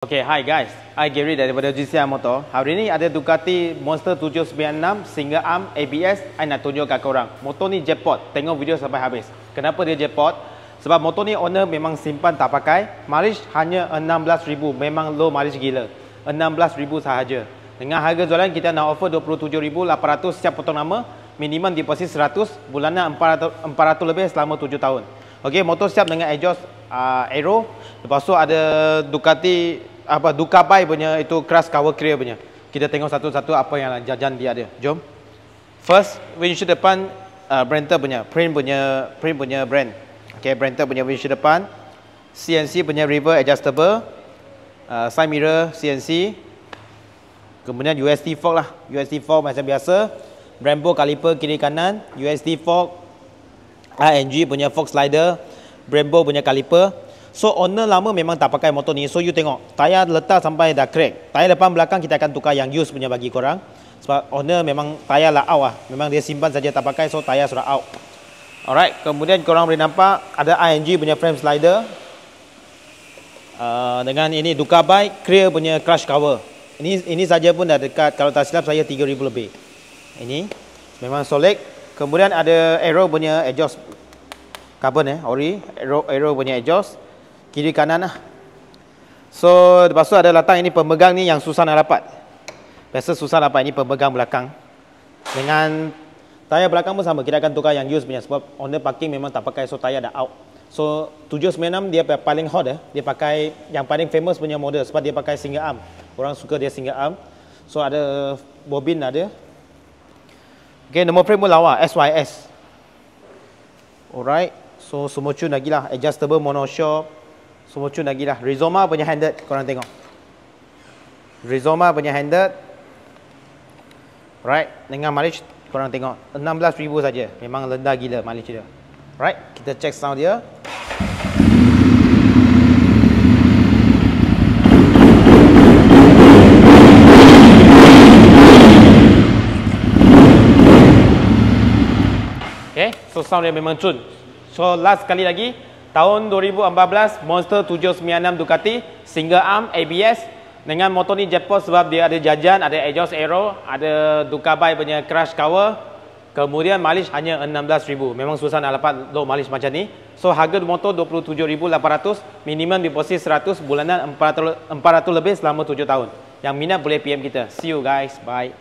Okay, hi guys. I Gary daripada GCR Motor. Hari ni ada Ducati Monster 796 single arm ABS. I nak tunjuk kat korang. Motor ni jackpot. Tengok video sampai habis. Kenapa dia jackpot? Sebab motor ni owner memang simpan tak pakai. Mileage hanya 16,000. Memang low mileage gila. 16,000 sahaja. Dengan harga jualan kita nak offer 27,800 setiap potong nama. Minimum deposit 100. Bulanan 400 lebih selama 7 tahun. Okay, motor siap dengan exhaust Aero. Lepas tu ada Ducati Ducabike punya itu crash cover clear punya. Kita tengok satu-satu apa yang jajan dia ada. Jom. First, windshield depan Brenta punya, print punya brand. Okay, Brenta punya windshield depan. CNC punya rear adjustable. Side mirror CNC. Kemudian USD fork lah. USD fork macam biasa. Brembo caliper kiri kanan. USD fork. ING punya fork slider. Brembo punya caliper. So owner lama memang tak pakai motor ni. So you tengok, tayar letak sampai dah crack. Tayar depan belakang kita akan tukar yang used punya bagi korang. Sebab owner memang tayar lah out lah. Memang dia simpan saja tak pakai, so tayar sudah out. Alright, kemudian korang boleh nampak ada ING punya frame slider. Dengan ini Ducabike clear punya crash cover. Ini saja pun dah dekat, kalau tak silap saya 3,000 lebih. Ini memang solid. Kemudian ada Aero punya exhaust carbon ori. Aero punya exhaust. Kiri kanan lah. So lepas tu ada letak ini pemegang ni yang susah nak dapat. Biasa susah dapat ini pemegang belakang. Dengan tayar belakang pun sama. Kita akan tukar yang used punya. Sebab owner parking memang tak pakai, so tayar dah out. So 796 dia paling hot Dia pakai yang paling famous punya model. Sebab dia pakai single arm. Orang suka dia single arm. So ada bobin ada. Okay, nombor frame pun lawa SYS. Alright. So semua cun lagi lah. Adjustable monoshock. Semua cun lagi lah. Rizoma punya handed. Korang tengok. Rizoma punya handed. Right. Dengan mileage korang tengok 16,000 saja. Memang rendah gila mileage dia. Right. Kita check sound dia. Okay. So sound dia memang cun. So last sekali lagi. Tahun 2014 Monster 796 Ducati single arm ABS dengan motor ni jackpot sebab dia ada jajan, ada exhaust Aero, ada Ducabike punya crash cover. Kemudian mileage hanya 16,000. Memang susah nak dapat low mileage macam ni. So harga motor 27,800, minimum deposit 100, bulanan 400 lebih selama 7 tahun. Yang minat boleh PM kita. See you guys. Bye.